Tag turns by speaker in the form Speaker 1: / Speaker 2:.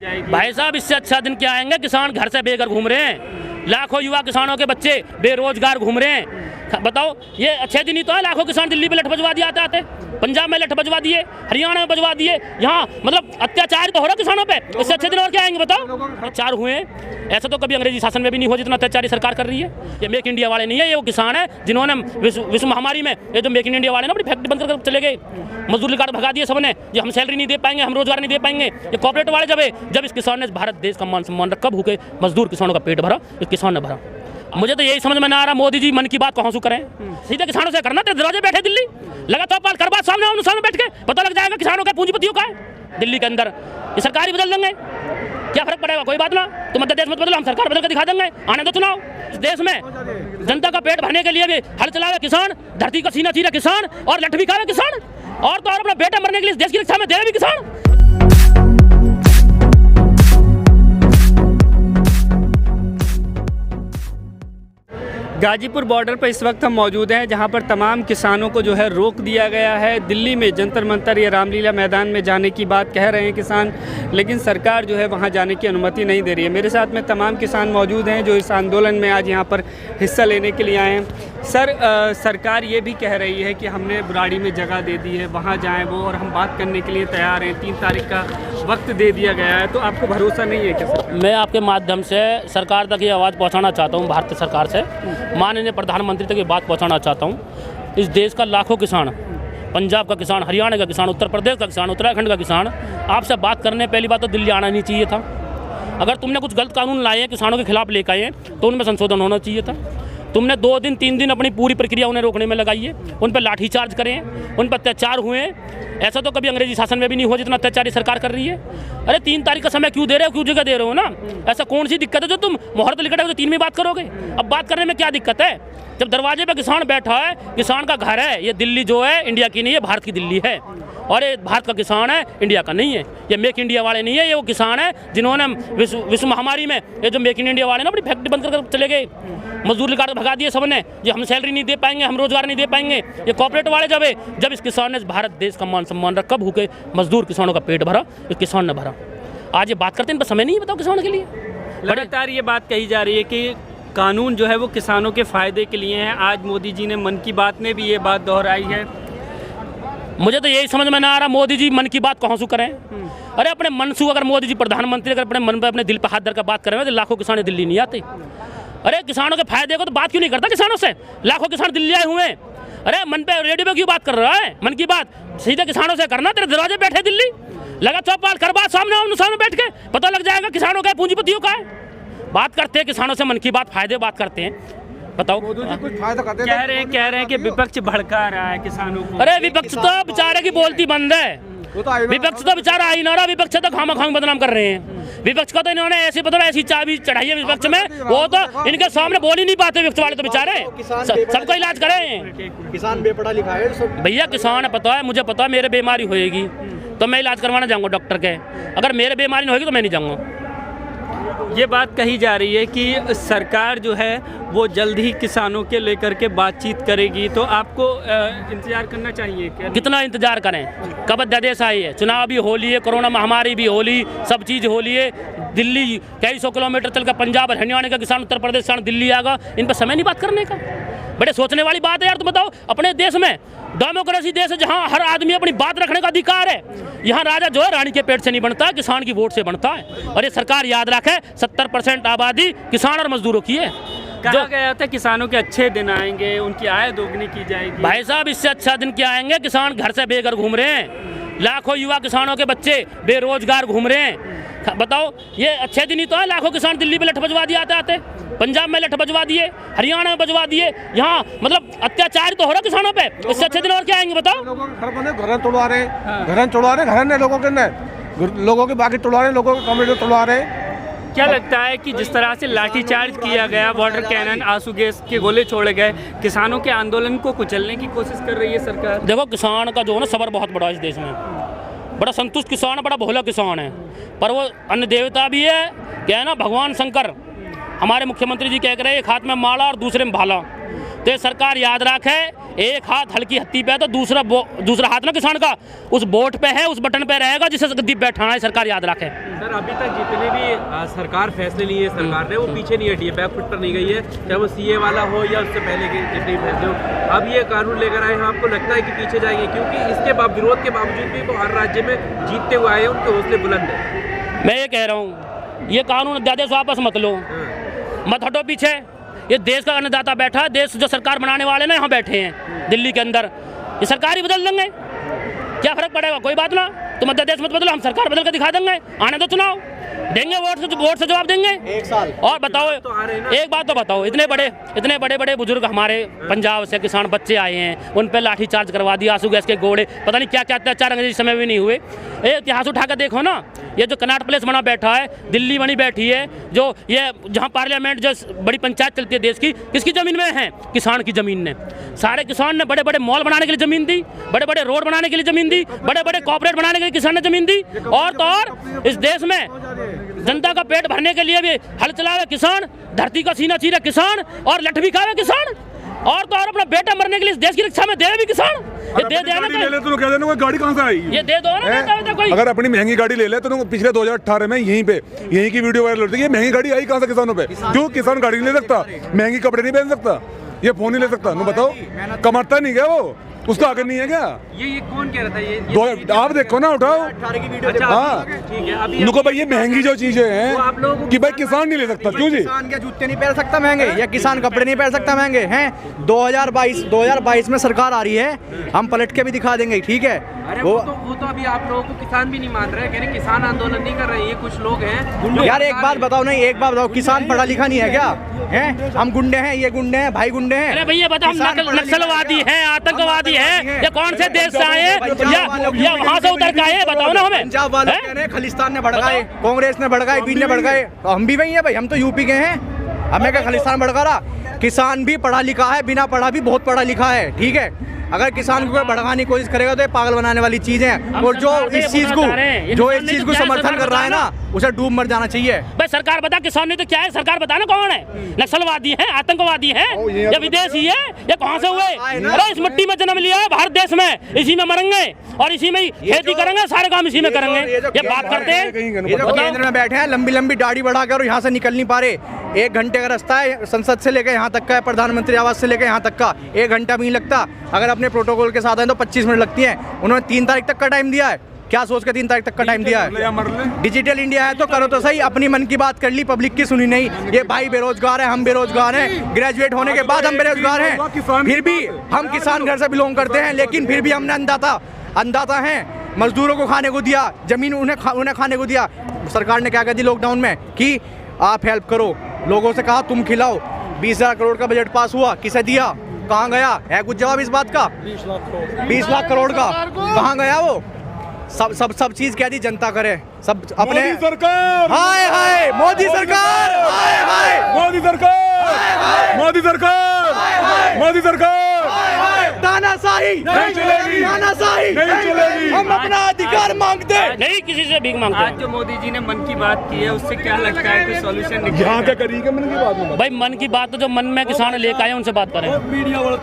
Speaker 1: भाई साहब, इससे अच्छा दिन क्या आएंगे? किसान घर से बेघर घूम रहे हैं, लाखों युवा किसानों के बच्चे बेरोजगार घूम रहे हैं। बताओ, ये अच्छे दिन ही तो है। लाखों किसान दिल्ली में लठ बजवा दिए आते आते, पंजाब में लठ बजवा दिए, हरियाणा में बजवा दिए। यहाँ मतलब अत्याचार तो हो रहा किसानों पे। इससे अच्छे दिन और क्या आएंगे बताओ? अत्याचार हुए हैं, ऐसा तो कभी अंग्रेजी शासन में भी नहीं हुआ जितना अत्याचारी सरकार कर रही है। ये मेक इंडिया वाले नहीं है, ये वो किसान है जिन्होंने विश्व महामारी में ये जो मेक इन इंडिया वाले ना अपनी फैक्ट्री बंद कर चले गए, मजदूरी कार्ड भगा दिए सबने। ये हम सैलरी नहीं दे पाएंगे, हम रोजगार नहीं दे पाएंगे। ये कॉर्पोरेट वाले जब इस किसान ने भारत देश का मान सम्मान रखा, भूखे मजदूर किसानों का पेट भरा, इस किसान ने भरा। मुझे तो यही समझ में ना आ रहा, मोदी जी मन की बात कहाँ से करें? सीधे किसानों से करना। तेरे दरवाजे बैठे दिल्ली, लगा चौपाल कर बात सामने बैठ के पता लग जाएगा किसानों का पूंजीपतियों का है दिल्ली के अंदर। ये सरकार ही बदल देंगे, क्या फर्क पड़ेगा? कोई बात ना, तुम मध्य देश मत बदलो, हम सरकार बदल के दिखा देंगे। आने दो चुनाव। इस देश में जनता का पेट भरने के लिए भी हल चलावे किसान, धरती का सीना चीरे किसान और लठ भी खावे किसान, और तो और अपना बेटा मरने के लिए देश की रक्षा में दे रहे भी किसान।
Speaker 2: गाजीपुर बॉर्डर पर इस वक्त हम मौजूद हैं, जहां पर तमाम किसानों को जो है रोक दिया गया है। दिल्ली में जंतर मंतर या रामलीला मैदान में जाने की बात कह रहे हैं किसान, लेकिन सरकार जो है वहां जाने की अनुमति नहीं दे रही है। मेरे साथ में तमाम किसान मौजूद हैं जो इस आंदोलन में आज यहां पर हिस्सा लेने के लिए आए हैं। सर, सरकार ये भी कह रही है कि हमने बुराड़ी में जगह दे दी है, वहाँ जाएँ वो, और हम बात करने के लिए तैयार हैं। 3 तारीख का वक्त दे दिया गया है, तो आपको भरोसा नहीं है क्या सर?
Speaker 1: मैं आपके माध्यम से सरकार तक ये आवाज़ पहुँचाना चाहता हूँ, भारतीय सरकार से माननीय प्रधानमंत्री तक ये बात पहुंचाना चाहता हूं। इस देश का लाखों किसान, पंजाब का किसान, हरियाणा का किसान, उत्तर प्रदेश का किसान, उत्तराखंड का किसान, आपसे बात करने पहली बात तो दिल्ली आना नहीं चाहिए था। अगर तुमने कुछ गलत कानून लाए हैं, किसानों के खिलाफ लेकर आए हैं, तो उनमें संशोधन होना चाहिए था। तुमने 2 दिन 3 दिन अपनी पूरी प्रक्रिया उन्हें रोकने में लगाई है, उन पर लाठीचार्ज करें, उन पर अत्याचार हुए हैं। ऐसा तो कभी अंग्रेजी शासन में भी नहीं हुआ जितना अत्याचारी सरकार कर रही है। अरे 3 तारीख का समय क्यों दे रहे हो, क्यों जगह दे रहे हो ना? ऐसा कौन सी दिक्कत है जो तुम मुहूर्त लिखा है तो 3 में बात करोगे? अब बात करने में क्या दिक्कत है? जब दरवाजे पे किसान बैठा है, किसान का घर है। ये दिल्ली जो है इंडिया की नहीं है, भारत की दिल्ली है, और ये भारत का किसान है, इंडिया का नहीं है। ये मेक इंडिया वाले नहीं है, ये वो किसान है जिन्होंने विश्व महामारी में ये जो मेक इन इंडिया वाले ना अपनी फैक्ट्री बंद कर चले गए, मजदूरी कार्ड भगा दिए सबने। ये हम सैलरी नहीं दे पाएंगे, हम रोजगार नहीं दे पाएंगे। ये कॉर्पोरेट वाले जब इस किसान ने भारत देश का मान सम्मान रखा, भूखे मजदूर किसानों का पेट भरा, इस किसान ने भरा। आज ये बात करते हैं, इन पर समय नहीं है बताओ किसानों के लिए।
Speaker 2: लगातार ये बात कही जा रही है कि कानून जो है वो किसानों के फ़ायदे के लिए है। आज मोदी जी ने मन की बात में भी ये बात दोहराई है।
Speaker 1: मुझे तो यही समझ में ना आ रहा, मोदी जी मन की बात कहाँ से करें? अरे अपने मन से अगर मोदी जी प्रधानमंत्री अगर अपने मन पे अपने दिल पे हाथ धर कर बात करें तो लाखों किसान दिल्ली नहीं आते। अरे किसानों के फायदे को तो बात क्यों नहीं करता किसानों से? लाखों किसान दिल्ली आए हुए हैं। अरे मन पे रेडियो पे क्यों बात कर रहा है? मन की बात सीधे किसानों से करना। तेरे दरवाजे बैठे दिल्ली, लगा चौपाल कर बात सामने बैठ के पता लग जाएगा किसानों का पूंजीपतियों का है। बात करते हैं किसानों से, मन की बात, फायदे बात करते हैं। बताओ,
Speaker 2: कुछ फायदा कह रहे हैं कि विपक्ष भड़का रहा है किसानों को।
Speaker 1: अरे विपक्ष तो बेचारे की बोलती बंद है, विपक्ष तो बेचारा आई ना रहा। विपक्ष तो खाम बदनाम कर रहे हैं। विपक्ष का तो इन्होंने ऐसी मतलब ऐसी चाबी चढ़ाई है विपक्ष में, वो तो इनके सामने बोल ही नहीं पाते विपक्ष वाले तो बेचारे। सबका इलाज करें।
Speaker 3: किसान बेपढ़ा लिखा है
Speaker 1: भैया, किसान है, पता है मुझे, पता है मेरे बीमारी होएगी तो मैं इलाज करवाना जाऊँगा डॉक्टर के। अगर मेरे बीमारी नहीं होगी तो मैं नहीं जाऊँगा।
Speaker 2: ये बात कही जा रही है कि सरकार जो है वो जल्द ही किसानों के लेकर के बातचीत करेगी, तो आपको इंतजार करना चाहिए क्या?
Speaker 1: कितना इंतजार करें? कब अध्यादेश आई है? चुनाव भी हो लिए, कोरोना महामारी भी हो ली, सब चीज़ हो लिए। दिल्ली कई 100 किलोमीटर चलकर पंजाब और हरियाणा का किसान, उत्तर प्रदेश किसान दिल्ली आएगा। इन पर समय नहीं बात करने का। बड़े सोचने वाली बात है यार। तुम बताओ, अपने देश में डेमोक्रेसी देश है जहाँ हर आदमी अपनी बात रखने का अधिकार है। यहाँ राजा जो है रानी के पेट से नहीं बनता, किसान की वोट से बनता है। और ये सरकार याद रखे, 70% आबादी किसान और मजदूरों की है।
Speaker 2: कहा गया था किसानों के अच्छे दिन आएंगे, उनकी आय दोगुनी की जाएगी।
Speaker 1: भाई साहब, इससे अच्छा दिन क्या आएंगे? किसान घर से बेघर घूम रहे हैं, लाखों युवा किसानों के बच्चे बेरोजगार घूम रहे हैं। बताओ, ये अच्छे दिन ही तो है। लाखों किसान दिल्ली में लठ बजवा दिए आते आते, पंजाब में लठ बजवा दिए, हरियाणा में बजवा दिए। यहाँ मतलब अत्याचार तो हो रहा किसानों पे। इससे अच्छे दिन और क्या आएंगे बताओ?
Speaker 3: घर तोड़वा रहे, घर ने लोगों के बाकी तोड़वा रहे, लोगों के कमरे तोड़वा रहे।
Speaker 2: क्या लगता है कि जिस तरह से लाठीचार्ज किया गया, वाटर कैनन, आंसू गैस के गोले छोड़े गए, किसानों के आंदोलन को कुचलने की कोशिश कर रही है सरकार?
Speaker 1: देखो, किसान का जो है ना सबर बहुत बड़ा है इस देश में। बड़ा संतुष्ट किसान है, बड़ा भोला किसान है, पर वो अन्य देवता भी है। क्या है ना, भगवान शंकर हमारे मुख्यमंत्री जी कह रहे हैं, एक हाथ में माला और दूसरे में भाला। तो ये सरकार याद रखे, एक हाथ हल्की हत्ती पे है तो दूसरा हाथ ना किसान का उस वोट पे है, उस बटन पे रहेगा जिसे गद्दी बैठाना है। सरकार याद रखे।
Speaker 4: सर अभी तक जितने भी सरकार फैसले लिए है सरकार ने, वो पीछे नहीं हटी है, बैकफुट पर नहीं गई है, चाहे वो सीए वाला हो या उससे पहले के जितने भी फैसले हो। अब ये कानून लेकर आए हैं, आपको लगता है कि पीछे जाएंगे? क्योंकि इसके विरोध के बावजूद भी वो हर राज्य में जीतते हुए आए हैं, उनके हौसले बुलंद है।
Speaker 1: मैं ये कह रहा हूँ, ये कानून अध्यादेश वापस मत लो, मत हटो पीछे। ये देश का अन्नदाता बैठा है, देश जो सरकार बनाने वाले ना यहाँ बैठे हैं दिल्ली के अंदर, ये सरकार ही बदल देंगे, क्या फर्क पड़ेगा? कोई बात ना, तुम अध्यादेश मत बदलो, हम सरकार बदल कर दिखा देंगे, आने दो चुनाव, देंगे वोट से जवाब देंगे
Speaker 2: 1 साल।
Speaker 1: और बताओ, एक बात तो बताओ, इतने बड़े बुजुर्ग हमारे पंजाब से किसान बच्चे आए हैं, उन पर लाठी चार्ज करवा दिया, आंसू गैस के गोले, पता नहीं क्या क्या अत्याचार अंग्रेजी समय में नहीं हुए। इतिहास उठा कर देखो ना, ये जो कनाट प्लेस बना बैठा है, दिल्ली बनी बैठी है, जो ये जहाँ पार्लियामेंट जो बड़ी पंचायत चलती है देश की, किसकी ज़मीन में है? किसान की ज़मीन ने। सारे किसान ने बड़े बड़े मॉल बनाने के लिए ज़मीन दी, बड़े बड़े रोड बनाने के लिए ज़मीन दी, बड़े बड़े कॉर्पोरेट बनाने के लिए किसान ने ज़मीन दी। और तो और इस देश में जनता का पेट भरने के लिए भी हल चलावे किसान, धरती का सीना चीरे किसान, और लठ भी खावे किसान, और तो और अपना बेटा मरने के लिए इस देश की रक्षा में दे भी किसान। ये दे देना
Speaker 5: तो कह देना, कोई गाड़ी कहाँ से आई?
Speaker 1: ये दे दो ना कोई।
Speaker 5: अगर अपनी महंगी गाड़ी ले ले तो पिछले 2018 में यहीं की वीडियो वायरल होती है, ये महंगी गाड़ी आई कहाँ से किसानों पे? क्यों किसान गाड़ी नहीं ले सकता, महंगी कपड़े नहीं पहन सकता, ये फोन नहीं ले सकता? नो बताओ, कमाता नहीं क्या वो? उसका आगे नहीं है क्या?
Speaker 4: ये कौन कह रहा था? ये
Speaker 5: आप देखो ना, उठाओ।
Speaker 4: अच्छा,
Speaker 5: हाँ
Speaker 4: ठीक है। अभी
Speaker 5: उनको भाई ये महंगी जो चीजें हैं कि भाई किसान नहीं ले सकता, क्यों जी?
Speaker 6: किसान के जूते नहीं पहन सकता महंगे, या किसान कपड़े नहीं पहन सकता महंगे हैं? 2022 में सरकार आ रही है, हम पलट के भी दिखा देंगे, ठीक है?
Speaker 4: अरे वो तो अभी आप लोगों को किसान भी नहीं मान रहे, कह रहे किसान आंदोलन नहीं कर रहे, ये कुछ लोग हैं।
Speaker 6: यार एक बात बताओ, नहीं एक बात बताओ, किसान पढ़ा लिखा नहीं है क्या? हैं? हम गुंडे हैं, ये गुंडे हैं, भाई गुंडे हैं।
Speaker 1: अरे भैया बताओ, हम नक्सलवादी हैं, आतंकवादी हैं, ये कौन से देश से आए या वहाँ से उतर के आए? बताओ ना हमें।
Speaker 6: पंजाब वाले कह रहे हैं खालिस्तान ने भड़काए, कांग्रेस ने भड़काए, बीजेपी ने भड़काए, तो हम भी वही हैं भाई, हम तो यूपी के हैं, हमें क्या खालिस्तान भड़का रहा? किसान भी पढ़ा लिखा है, बिना पढ़ा भी बहुत पढ़ा लिखा है, ठीक है? अगर किसान को कोई भड़काने की कोशिश करेगा तो ये पागल बनाने वाली चीज है, और जो इस चीज को समर्थन कर रहा है ना, उसे डूब मर जाना चाहिए।
Speaker 1: भाई सरकार बता, किसान ने तो क्या है? सरकार बता ना कौन है? नक्सलवादी है, आतंकवादी है, या विदेशी है, या कहाँ से हुए? अरे इस मिट्टी में जन्म लिया है, भारत देश में, इसी में मरेंगे और इसी में खेती करेंगे, सारे काम इसी में करेंगे। ये बात करते हैं,
Speaker 6: ये जो केंद्र में बैठे हैं, लंबी लंबी दाढ़ी बढ़ा कर यहाँ से निकल नहीं पा रहे। 1 घंटे का रास्ता है संसद से लेकर यहाँ तक का, प्रधानमंत्री आवास से लेकर यहाँ तक का 1 घंटा भी नहीं लगता। अगर अपने प्रोटोकॉल के साथ हैं तो 25 मिनट लगती हैं। उन्होंने 3 तारीख तक का टाइम दिया है, क्या सोच के 3 तारीख तक का टाइम दिया है? डिजिटल इंडिया है तो करो तो सही, अपनी मन की बात कर ली, पब्लिक की सुनी नहीं। ये भाई बेरोजगार है, हम बेरोजगार हैं, ग्रेजुएट होने के बाद हम बेरोजगार हैं, फिर भी हम किसान घर से बिलोंग करते हैं, लेकिन फिर भी हमने अंधाता हैं, मजदूरों को खाने को दिया, जमीन उन्हें खाने को दिया। सरकार ने क्या कर दी लॉकडाउन में कि आप हेल्प करो, लोगों से कहा तुम खिलाओ। 20,000 करोड़ का बजट पास हुआ, किसे दिया, कहाँ गया है? कुछ जवाब इस बात का? 20 लाख करोड़ का कहाँ गया वो? सब चीज कह दी जनता करे, सब अपने
Speaker 5: सरकार,
Speaker 6: हाय हाय मोदी सरकार, हाय हाय
Speaker 5: मोदी सरकार, मोदी सरकार, मोदी सरकार,
Speaker 6: तानाशाही
Speaker 5: नहीं चलेगी,
Speaker 6: तानाशाही
Speaker 5: नहीं चलेगी।
Speaker 6: हम अपना अधिकार मांगते हैं,
Speaker 1: नहीं किसी से भीख मांगते
Speaker 2: आज जो मोदी जी ने मन की बात की है, उससे क्या लगता है कोई सॉल्यूशन
Speaker 5: यहाँ क्या करिएगा मन की बात में?
Speaker 1: भाई मन की बात तो जो मन में किसान लेकर आए उनसे बात करें।
Speaker 5: मीडिया वाला